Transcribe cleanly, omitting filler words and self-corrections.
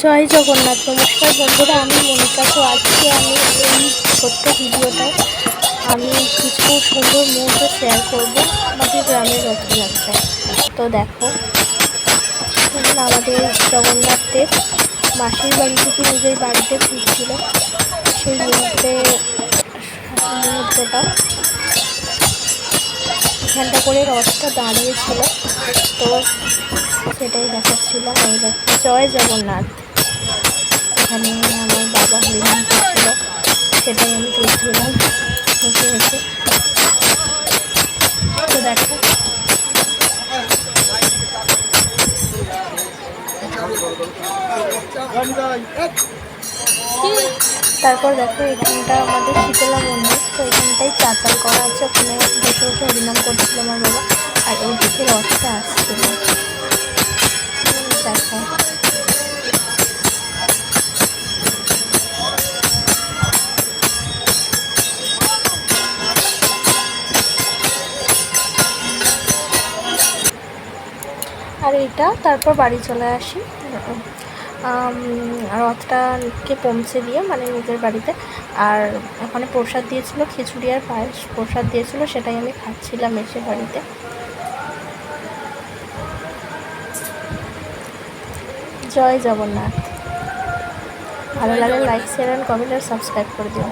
জয় জগন্নাথ। নমস্কার বন্ধুরা, আমি মনিকা। তো আজকে আমি এই ছোট্ট ভিডিওটায় আমি কিছু সুন্দর মুহূর্ত শেয়ার করব আমাদের গ্রামের রথযাত্রায়। তো দেখো, আমাদের জগন্নাথের মাসির বাড়ি থেকে নিজের বাড়িতে ফিরছিল, সেই মুহূর্তটা এখানটা করে রথটা দাঁড়িয়েছিল, তো সেটাই দেখাচ্ছিলাম। এই দেখো, জয় জগন্নাথ। এখানে আমার বাবা হরিনাম করছিল, সেটাই আমি তুলছিলাম বসে বসে। তো দেখো, তারপর দেখো এখানটা আমাদের শীতলা মন্দির, তো এখানটাই চাতাল করা আছে, ওখানে বসে বসে হরিনাম করছিল আমার বাবা। আর এই দিকে রথটা আসছিল, দেখো। আর এটা তারপর বাড়ি চলে আসি রথটাকে পৌঁছে দিয়ে, মানে নিজের বাড়িতে। আর ওখানে প্রসাদ দিয়েছিল, খিচুড়ি আর পায়েস প্রসাদ দিয়েছিল, সেটাই আমি খাচ্ছিলাম এসে বাড়িতে। জয় জগন্নাথ। ভালো লাগলে লাইক, শেয়ার অ্যান্ড কমেন্ট আর সাবস্ক্রাইব করে দিও।